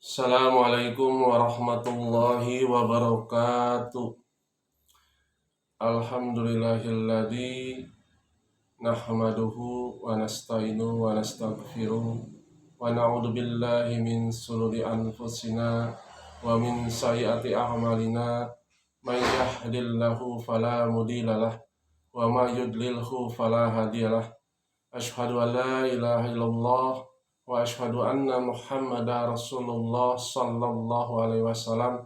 Assalamualaikum warahmatullahi wabarakatuh. Alhamdulillahilladzi nahmaduhu wa nasta'inuhu wa nastaghfiruh wa na'udzu billahi min shururi anfusina wa min sayyiati a'malina may yahdihillahu fala mudhillalah wa may yudlilhu fala hadiyalah. Asyhadu an la ilaha illallah wa asyhadu anna Muhammadar Rasulullah sallallahu alaihi wasallam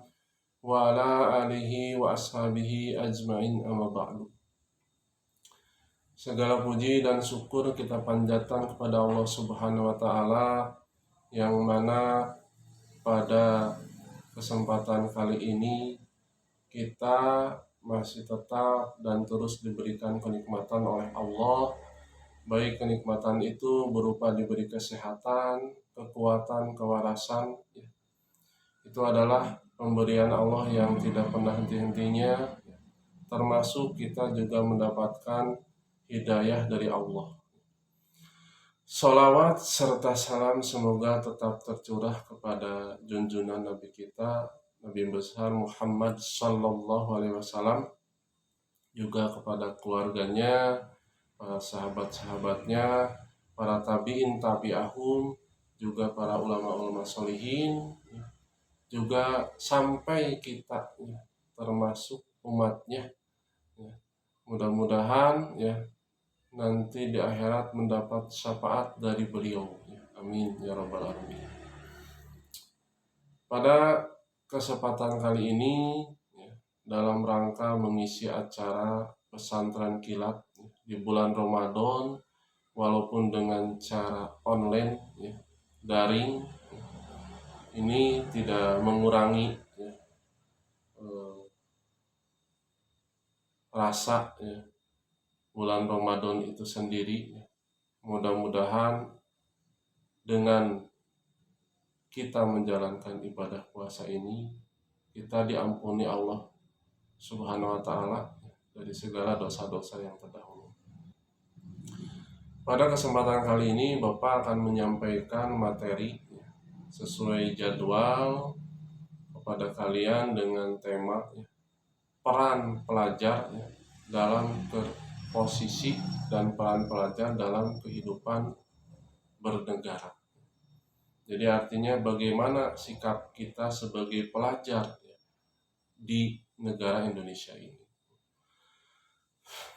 wa ala alihi wa ashabihi ajmain, amma ba'du. Segala puji dan syukur kita panjatkan kepada Allah Subhanahu wa taala yang mana pada kesempatan kali ini kita masih tetap dan terus diberikan kenikmatan oleh Allah. Baik kenikmatan itu berupa diberi kesehatan, kekuatan, kewarasan. Itu adalah pemberian Allah yang tidak pernah henti-hentinya. Termasuk kita juga mendapatkan hidayah dari Allah. Sholawat serta salam semoga tetap tercurah kepada junjungan Nabi kita, Nabi besar Muhammad sallallahu alaihi wasallam, juga kepada keluarganya, para sahabat-sahabatnya, para tabi'in tabi'ahum, juga para ulama-ulama sholihin, juga sampai kita termasuk umatnya. Mudah-mudahan nanti di akhirat mendapat syafaat dari beliau. Amin ya rabbal alamin. Pada kesempatan kali ini dalam rangka mengisi acara pesantren kilat di bulan Ramadan, walaupun dengan cara online, daring, ini tidak mengurangi rasa bulan Ramadan itu sendiri. Mudah-mudahan dengan kita menjalankan ibadah puasa ini, kita diampuni Allah Subhanahu wa ta'ala dari segala dosa-dosa yang terdahulu. Pada kesempatan kali ini Bapak akan menyampaikan materi sesuai jadwal kepada kalian dengan tema peran pelajar dalam posisi dan peran pelajar dalam kehidupan bernegara. Jadi artinya bagaimana sikap kita sebagai pelajar di negara Indonesia ini.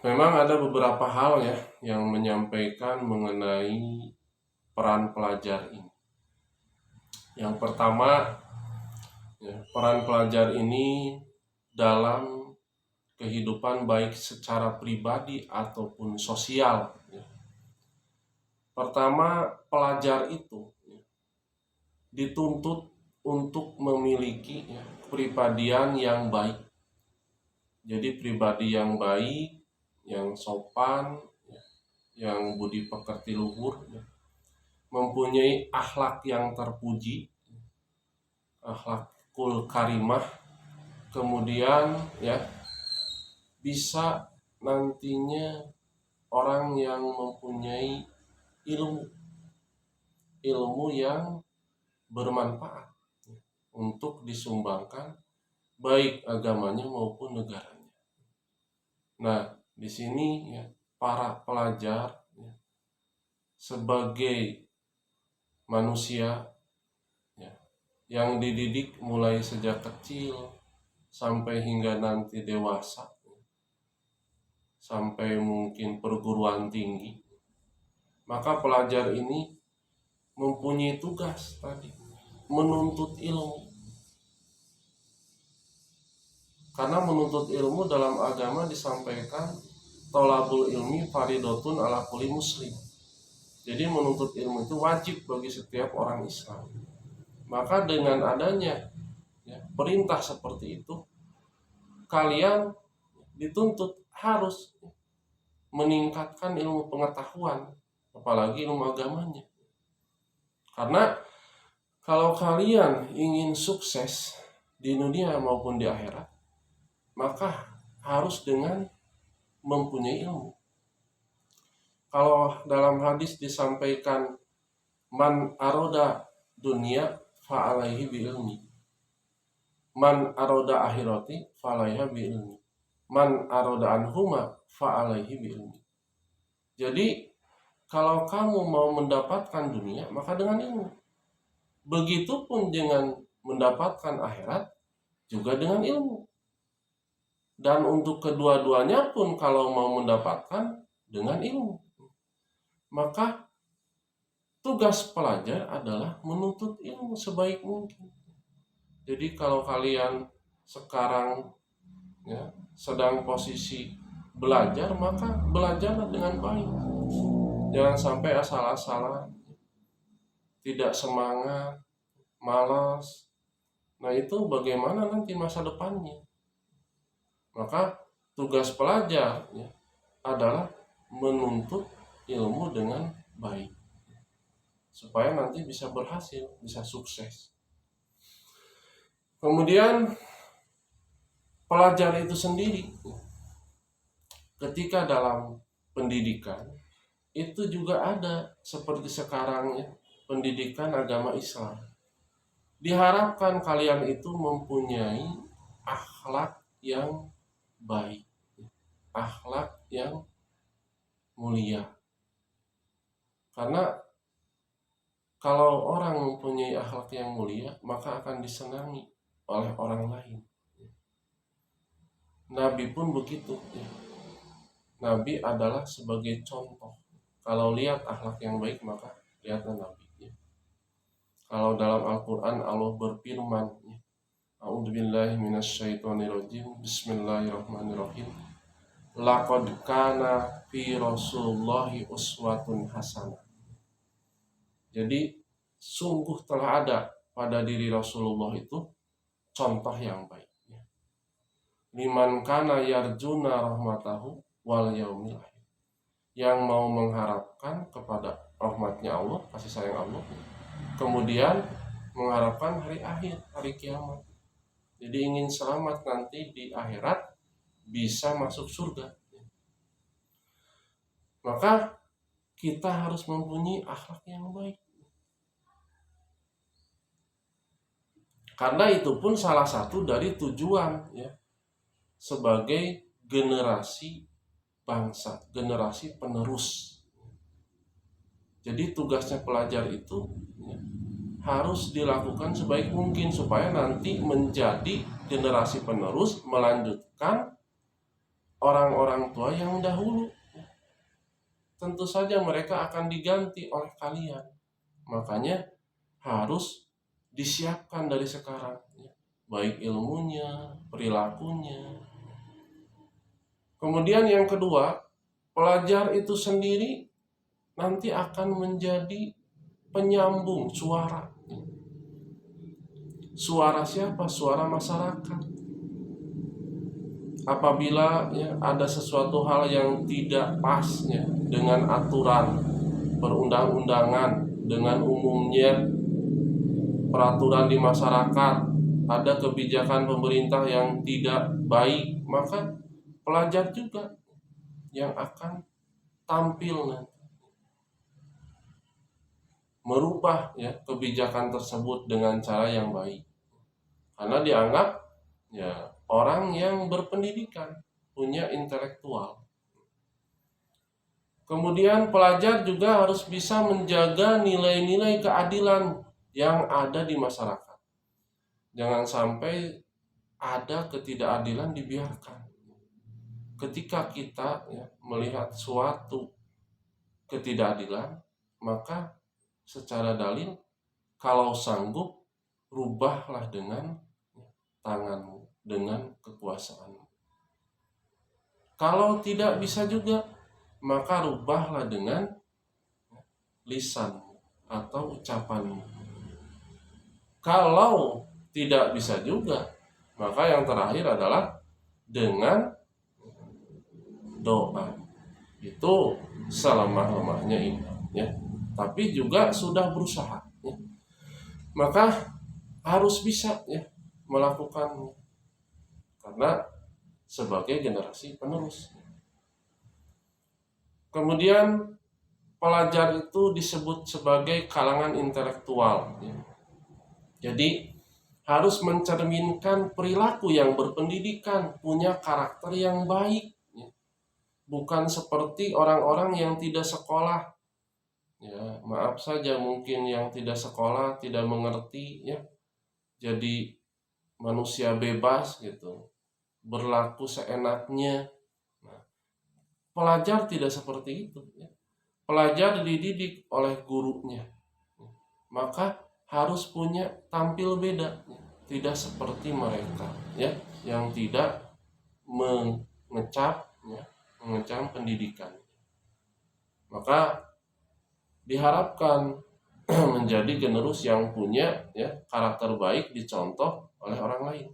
Memang ada beberapa hal yang menyampaikan mengenai peran pelajar ini. Yang pertama, peran pelajar ini dalam kehidupan baik secara pribadi ataupun sosial. Pertama, pelajar itu dituntut untuk memiliki kepribadian yang baik. Jadi pribadi yang baik, yang sopan, yang budi pekerti luhur, mempunyai akhlak yang terpuji, akhlakul karimah, kemudian bisa nantinya orang yang mempunyai ilmu yang bermanfaat untuk disumbangkan baik agamanya maupun negaranya. Nah, di sini para pelajar sebagai manusia yang dididik mulai sejak kecil sampai hingga nanti dewasa, sampai mungkin perguruan tinggi, maka pelajar ini mempunyai tugas tadi menuntut ilmu. Karena menuntut ilmu dalam agama disampaikan tolabul ilmi faridotun ala kulli muslim. Jadi menuntut ilmu itu wajib bagi setiap orang Islam. Maka dengan adanya perintah seperti itu, kalian dituntut harus meningkatkan ilmu pengetahuan, apalagi ilmu agamanya. Karena kalau kalian ingin sukses di dunia maupun di akhirat, maka harus dengan mempunyai ilmu. Kalau dalam hadis disampaikan man aroda dunia fa'alaihi bi'ilmi. Man aroda akhirati fa'alaiha bi'ilmi. Man aroda anhuma fa'alaihi bi'ilmi. Jadi kalau kamu mau mendapatkan dunia, maka dengan ilmu. Begitupun dengan mendapatkan akhirat, juga dengan ilmu. Dan untuk kedua-duanya pun kalau mau mendapatkan dengan ilmu. Maka tugas pelajar adalah menuntut ilmu sebaik mungkin. Jadi kalau kalian sekarang sedang posisi belajar, maka belajarlah dengan baik. Jangan sampai asal-asalan, tidak semangat, malas. Nah itu bagaimana nanti masa depannya? Maka tugas pelajar adalah menuntut ilmu dengan baik, supaya nanti bisa berhasil, bisa sukses. Kemudian pelajar itu sendiri ketika dalam pendidikan itu juga ada seperti sekarang pendidikan agama Islam. Diharapkan kalian itu mempunyai akhlak yang baik, akhlak yang mulia. Karena kalau orang mempunyai akhlak yang mulia, maka akan disenangi oleh orang lain. Nabi pun begitu. Nabi adalah sebagai contoh. Kalau lihat akhlak yang baik, maka lihatlah Nabi. Kalau dalam Al-Quran Allah berfirman, A'udzubillahi minasyaitonirrajim, Bismillahirrahmanirrahim. Laqad kana fi Rasulillahi uswatun hasanah. Jadi sungguh telah ada pada diri Rasulullah itu contoh yang baik. Liman kana yarjuna rahmatahu wal yaumil akhir. Yang mau mengharapkan kepada rahmatnya Allah, kasih sayang Allah, kemudian mengharapkan hari akhir, hari kiamat. Jadi ingin selamat nanti di akhirat, bisa masuk surga. Maka kita harus mempunyai akhlak yang baik. Karena itu pun salah satu dari tujuan sebagai generasi bangsa, generasi penerus. Jadi tugasnya pelajar itu harus dilakukan sebaik mungkin supaya nanti menjadi generasi penerus, melanjutkan orang-orang tua yang dahulu. Tentu saja mereka akan diganti oleh kalian. Makanya harus disiapkan dari sekarang, baik ilmunya, perilakunya. Kemudian yang kedua, pelajar itu sendiri nanti akan menjadi penyambung suara. Suara siapa? Suara masyarakat. Apabila ada sesuatu hal yang tidak pas dengan aturan perundang-undangan, dengan umumnya peraturan di masyarakat, ada kebijakan pemerintah yang tidak baik, maka pelajar juga yang akan tampil nanti merubah kebijakan tersebut dengan cara yang baik. Karena dianggap orang yang berpendidikan, punya intelektual. Kemudian pelajar juga harus bisa menjaga nilai-nilai keadilan yang ada di masyarakat. Jangan sampai ada ketidakadilan dibiarkan. Ketika kita melihat suatu ketidakadilan, maka secara dalil, kalau sanggup, rubahlah dengan tanganmu, dengan kekuasaanmu. Kalau tidak bisa juga, maka rubahlah dengan lisanmu atau ucapanmu. Kalau tidak bisa juga, maka yang terakhir adalah dengan doa. Itu selemah-lemahnya iman tapi juga sudah berusaha maka harus bisa melakukannya, karena sebagai generasi penerus. Kemudian pelajar itu disebut sebagai kalangan intelektual. Jadi harus mencerminkan perilaku yang berpendidikan, punya karakter yang baik, ya. Bukan seperti orang-orang yang tidak sekolah. Ya, maaf saja mungkin yang tidak sekolah tidak mengerti, ya. Jadi manusia bebas gitu, berlaku seenaknya. Nah, pelajar tidak seperti itu, ya. Pelajar dididik oleh gurunya, maka harus punya tampil beda, ya. Tidak seperti mereka, ya, yang tidak mengecap, ya, mengecam pendidikan. Maka diharapkan menjadi generus yang punya, ya, karakter baik dicontoh oleh orang lain.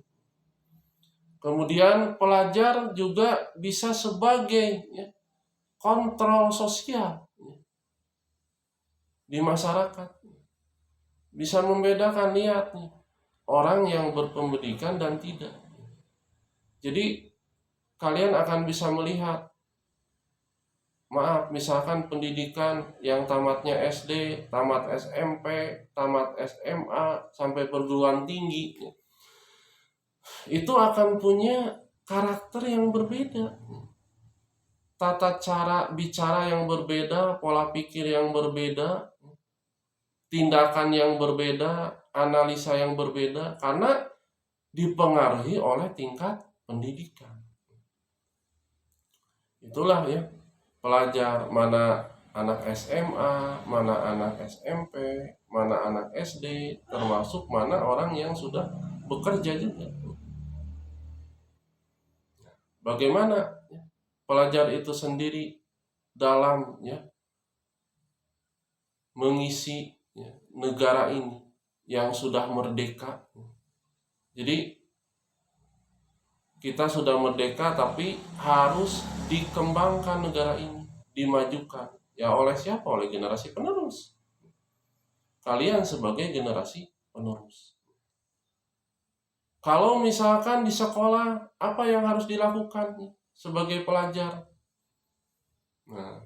Kemudian pelajar juga bisa sebagai, ya, kontrol sosial, ya, di masyarakat, bisa membedakan niat, nih, orang yang berpendidikan dan tidak. Jadi kalian akan bisa melihat, maaf, misalkan pendidikan yang tamatnya SD, tamat SMP, tamat SMA, sampai perguruan tinggi, itu akan punya karakter yang berbeda, tata cara bicara yang berbeda, pola pikir yang berbeda, tindakan yang berbeda, analisa yang berbeda, karena dipengaruhi oleh tingkat pendidikan. Itulah, ya, pelajar, mana anak SMA, mana anak SMP, mana anak SD, termasuk mana orang yang sudah bekerja juga. Bagaimana, ya, pelajar itu sendiri dalam, ya, mengisi, ya, negara ini yang sudah merdeka. Jadi kita sudah merdeka, tapi harus dikembangkan negara ini, dimajukan. Ya oleh siapa? Oleh generasi penerus. Kalian sebagai generasi penerus. Kalau misalkan di sekolah, apa yang harus dilakukan sebagai pelajar? Nah,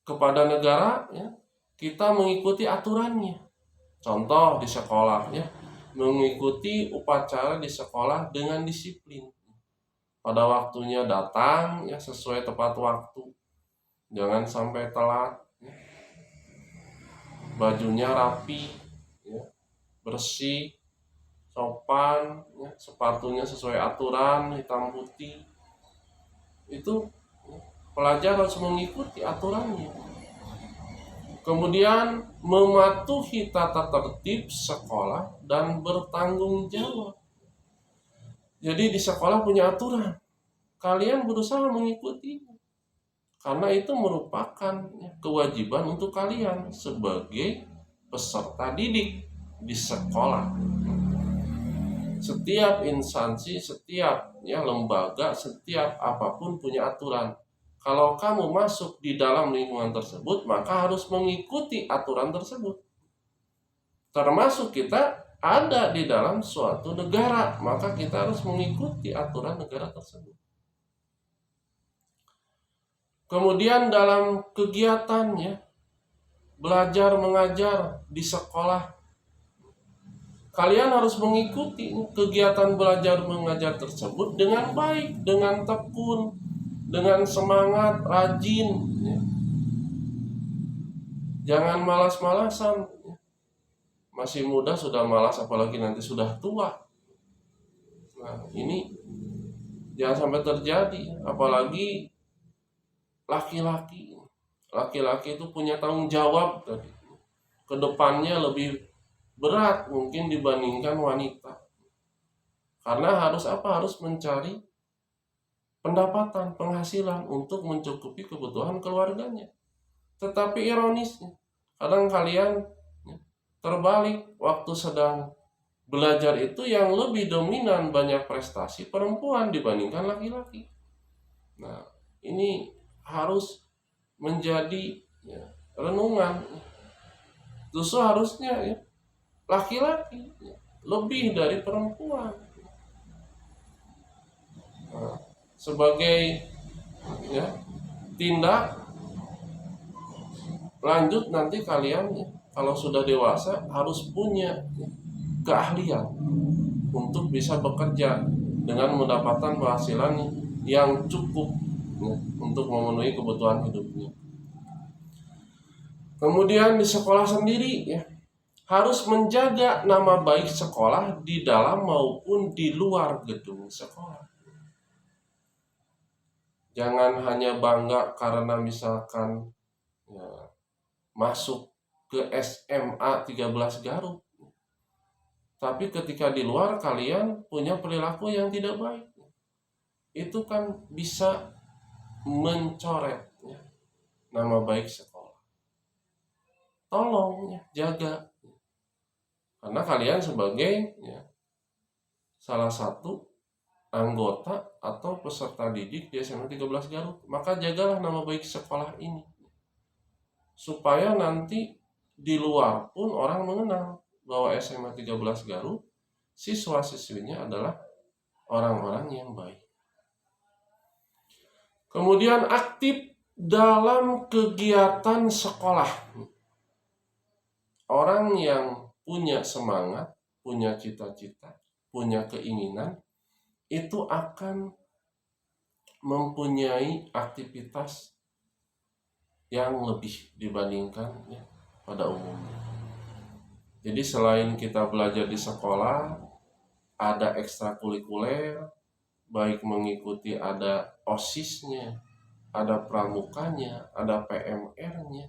kepada negara, ya, kita mengikuti aturannya. Contoh di sekolah, ya, mengikuti upacara di sekolah dengan disiplin. Pada waktunya datang, ya, sesuai tepat waktu. Jangan sampai telat, ya. Bajunya rapi, ya, bersih, sopan, ya, sepatunya sesuai aturan, hitam putih. Itu, ya, pelajar harus mengikuti aturannya. Kemudian mematuhi tata tertib sekolah dan bertanggung jawab. Jadi di sekolah punya aturan, kalian berusaha mengikuti, karena itu merupakan, ya, kewajiban untuk kalian sebagai peserta didik di sekolah. Setiap instansi, setiap, ya, lembaga, setiap apapun punya aturan. Kalau kamu masuk di dalam lingkungan tersebut, maka harus mengikuti aturan tersebut. Termasuk kita ada di dalam suatu negara, maka kita harus mengikuti aturan negara tersebut. Kemudian dalam kegiatannya, belajar mengajar di sekolah, kalian harus mengikuti kegiatan belajar mengajar tersebut dengan baik, dengan tekun, dengan semangat, rajin, ya. Jangan malas-malasan. Masih muda sudah malas, apalagi nanti sudah tua. Nah, ini jangan sampai terjadi. Apalagi laki-laki. Laki-laki itu punya tanggung jawab tadi. Kedepannya lebih berat mungkin dibandingkan wanita. Karena harus apa? Harus mencari pendapatan, penghasilan untuk mencukupi kebutuhan keluarganya. Tetapi ironisnya, kadang kalian, ya, terbalik, waktu sedang belajar itu yang lebih dominan banyak prestasi perempuan dibandingkan laki-laki. Nah, ini harus menjadi, ya, renungan. Justru harusnya, ya, laki-laki, ya, lebih dari perempuan. Nah, sebagai, ya, tindak lanjut nanti kalian, ya, kalau sudah dewasa harus punya, ya, keahlian untuk bisa bekerja dengan mendapatkan penghasilan yang cukup ya, untuk memenuhi kebutuhan hidupnya. Kemudian di sekolah sendiri ya, harus menjaga nama baik sekolah di dalam maupun di luar gedung sekolah. Jangan hanya bangga karena misalkan ya, masuk ke SMA 13 Garut. Tapi ketika di luar kalian punya perilaku yang tidak baik, itu kan bisa mencoret ya, nama baik sekolah. Tolong ya, jaga. Karena kalian sebagai ya, salah satu anggota atau peserta didik di SMA 13 Garut, maka jagalah nama baik sekolah ini. Supaya nanti di luar pun orang mengenal bahwa SMA 13 Garut, siswa-siswinya adalah orang-orang yang baik. Kemudian aktif dalam kegiatan sekolah. Orang yang punya semangat, punya cita-cita, punya keinginan, itu akan mempunyai aktivitas yang lebih dibandingkan ya, pada umumnya. Jadi selain kita belajar di sekolah, ada ekstrakurikuler, baik mengikuti ada OSIS-nya, ada pramukanya, ada PMR-nya,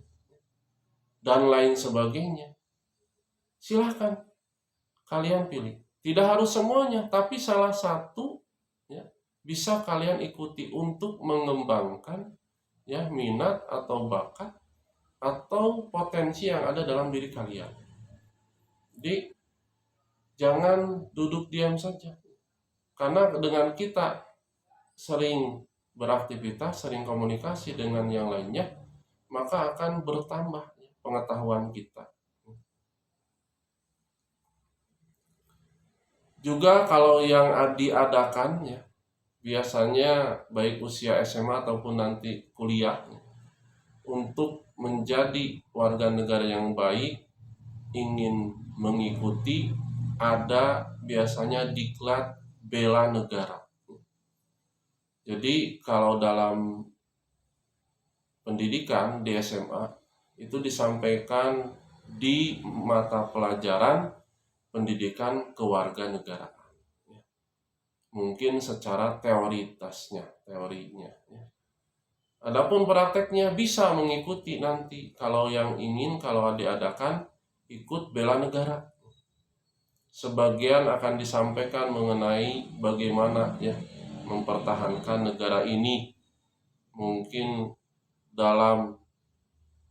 dan lain sebagainya. Silahkan kalian pilih. Tidak harus semuanya, tapi salah satu ya, bisa kalian ikuti untuk mengembangkan ya minat atau bakat atau potensi yang ada dalam diri kalian. Jadi jangan duduk diam saja. Karena dengan kita sering beraktivitas, sering komunikasi dengan yang lainnya, maka akan bertambah pengetahuan kita. Juga kalau yang diadakan ya, biasanya baik usia SMA ataupun nanti kuliah, untuk menjadi warga negara yang baik, ingin mengikuti, ada biasanya diklat bela negara. Jadi kalau dalam pendidikan di SMA itu disampaikan di mata pelajaran pendidikan kewarganegaraan. Mungkin secara teorinya. Adapun prakteknya bisa mengikuti nanti kalau yang ingin, kalau diadakan ikut bela negara. Sebagian akan disampaikan mengenai bagaimana ya mempertahankan negara ini, mungkin dalam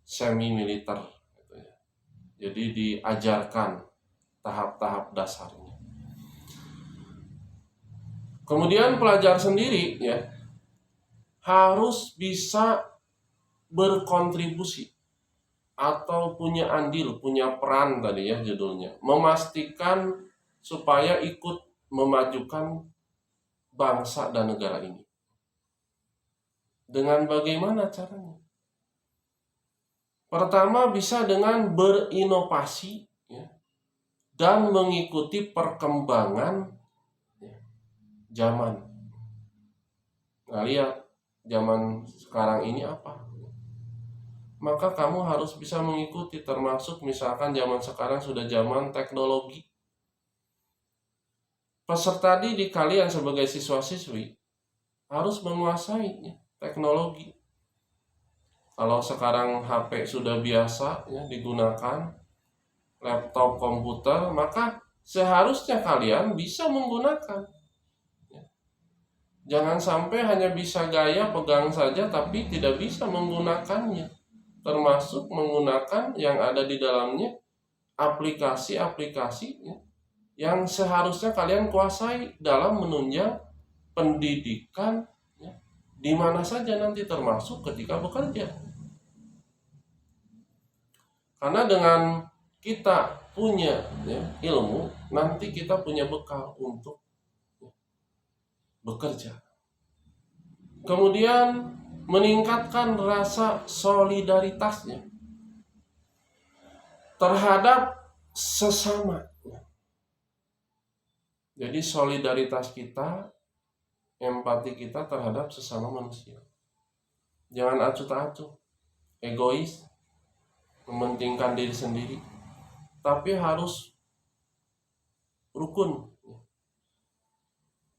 semi militer gitu ya. Jadi diajarkan tahap-tahap dasarnya. Kemudian pelajar sendiri ya harus bisa berkontribusi atau punya andil, punya peran tadi ya judulnya, memastikan supaya ikut memajukan bangsa dan negara ini. Dengan bagaimana caranya? Pertama bisa dengan berinovasi ya, dan mengikuti perkembangan ya, zaman. Nah, lihat zaman sekarang ini apa? Maka kamu harus bisa mengikuti, termasuk misalkan zaman sekarang sudah zaman teknologi. Peserta didik kalian sebagai siswa-siswi harus menguasai ya, teknologi. Kalau sekarang HP sudah biasa ya, digunakan, laptop, komputer, maka seharusnya kalian bisa menggunakan. Jangan sampai hanya bisa gaya pegang saja tapi tidak bisa menggunakannya. Termasuk menggunakan yang ada di dalamnya aplikasi-aplikasi ya, yang seharusnya kalian kuasai dalam menunjang pendidikan ya, di mana saja nanti, termasuk ketika bekerja. Karena dengan kita punya ya, ilmu, nanti kita punya bekal untuk ya, bekerja. Kemudian meningkatkan rasa solidaritasnya terhadap sesama. Jadi solidaritas kita, empati kita terhadap sesama manusia. Jangan acuh tak acuh, egois, mementingkan diri sendiri, tapi harus rukun,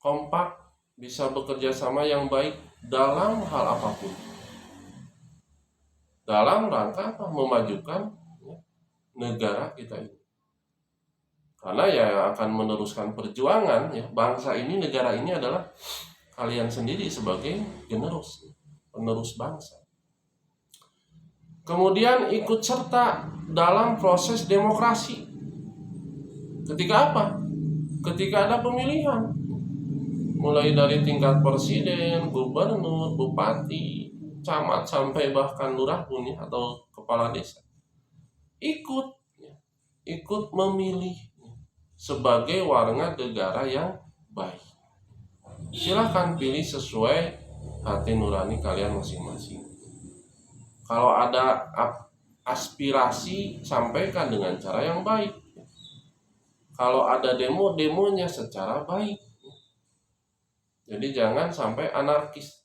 kompak, bisa bekerja sama yang baik dalam hal apapun. Dalam rangka apa? Memajukan negara kita ini. Karena ya yang akan meneruskan perjuangan bangsa ini, negara ini adalah kalian sendiri sebagai penerus bangsa. Kemudian ikut serta dalam proses demokrasi. Ketika apa? Ketika ada pemilihan. Mulai dari tingkat presiden, gubernur, bupati, camat, sampai bahkan lurah pun atau kepala desa. Ikut memilih sebagai warga negara yang baik. Silahkan pilih sesuai hati nurani kalian masing-masing. Kalau ada aspirasi, sampaikan dengan cara yang baik. Kalau ada demonya secara baik. Jadi jangan sampai anarkis.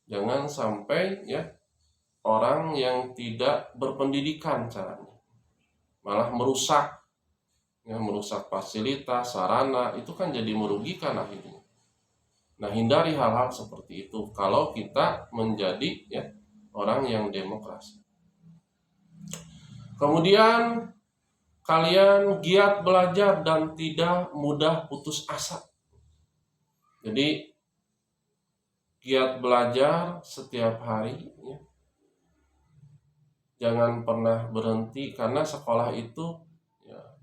Jangan sampai orang yang tidak berpendidikan caranya. Malah merusak fasilitas, sarana, itu kan jadi merugikan akhirnya. Nah, hindari hal-hal seperti itu kalau kita menjadi orang yang demokrasi. Kemudian kalian giat belajar dan tidak mudah putus asa. Jadi giat belajar setiap hari, jangan pernah berhenti, karena sekolah itu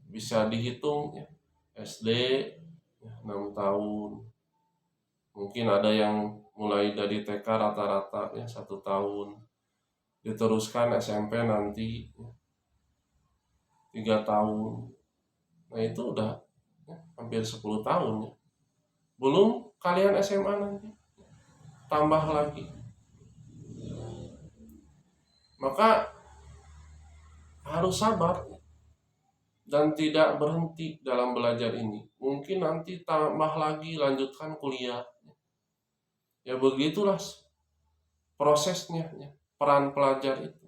bisa dihitung SD 6 tahun, mungkin ada yang mulai dari TK rata-rata 1 tahun, diteruskan SMP nanti 3 tahun. Nah itu udah hampir 10 tahun belum kalian SMA nanti tambah lagi. Maka harus sabar dan tidak berhenti dalam belajar ini. Mungkin nanti tambah lagi, lanjutkan kuliah. Ya begitulah prosesnya, peran pelajar itu.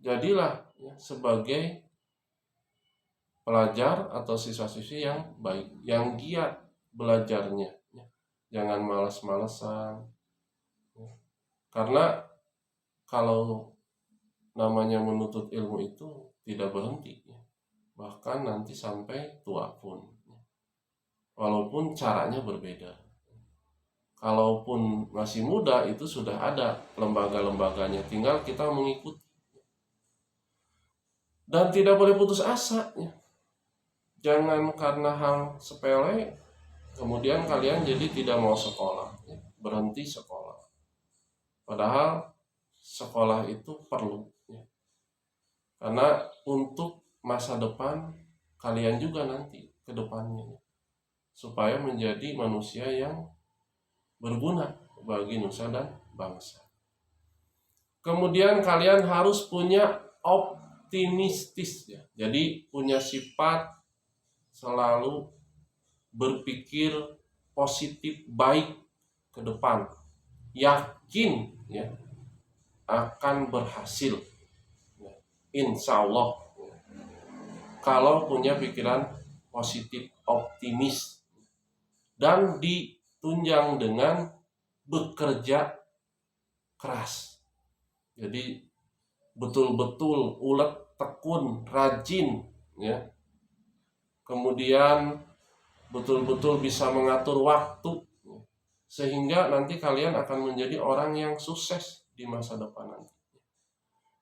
Jadilah sebagai pelajar atau siswa-siswi yang baik, yang giat belajarnya. Jangan malas-malesan. Karena kalau namanya menuntut ilmu itu tidak berhenti, bahkan nanti sampai tua pun, walaupun caranya berbeda. Kalaupun masih muda itu sudah ada lembaga-lembaganya, tinggal kita mengikuti. Dan tidak boleh putus asa. Jangan karena hal sepele kemudian kalian jadi tidak mau sekolah, berhenti sekolah. Padahal sekolah itu perlu, karena untuk masa depan kalian juga nanti ke depannya, supaya menjadi manusia yang berguna bagi nusa dan bangsa. Kemudian kalian harus punya optimistis, jadi punya sifat selalu berpikir positif, baik ke depan, yakin akan berhasil, insya Allah, kalau punya pikiran positif, optimis, dan ditunjang dengan bekerja keras. Jadi betul-betul ulet, tekun, rajin, kemudian betul-betul bisa mengatur waktu, sehingga nanti kalian akan menjadi orang yang sukses di masa depan nanti.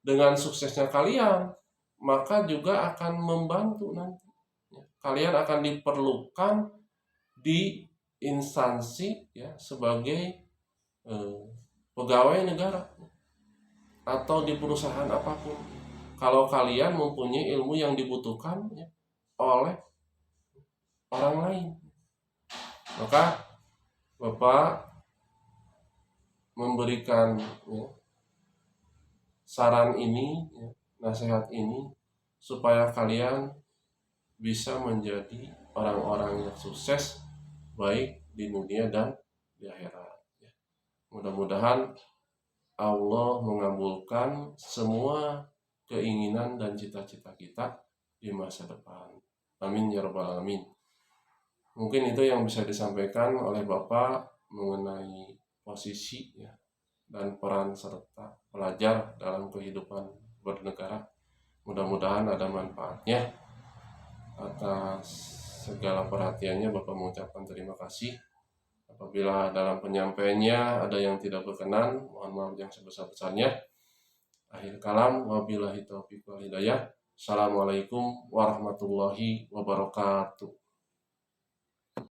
Dengan suksesnya kalian, maka juga akan membantu nanti. Kalian akan diperlukan di instansi sebagai pegawai negara atau di perusahaan apapun. Kalau kalian mempunyai ilmu yang dibutuhkan oleh orang lain, maka Bapak memberikan saran ini, nasihat ini, supaya kalian bisa menjadi orang-orang yang sukses baik di dunia dan di akhirat. Mudah-mudahan Allah mengabulkan semua keinginan dan cita-cita kita di masa depan. Amin ya rabbal alamin. Mungkin itu yang bisa disampaikan oleh Bapak mengenai posisi ya, dan peran serta pelajar dalam kehidupan bernegara. Mudah-mudahan ada manfaatnya. Atas segala perhatiannya Bapak mengucapkan terima kasih. Apabila dalam penyampaiannya ada yang tidak berkenan, mohon maaf yang sebesar-besarnya. Akhir kalam, wabillahi taufiq wal hidayah. Assalamualaikum warahmatullahi wabarakatuh.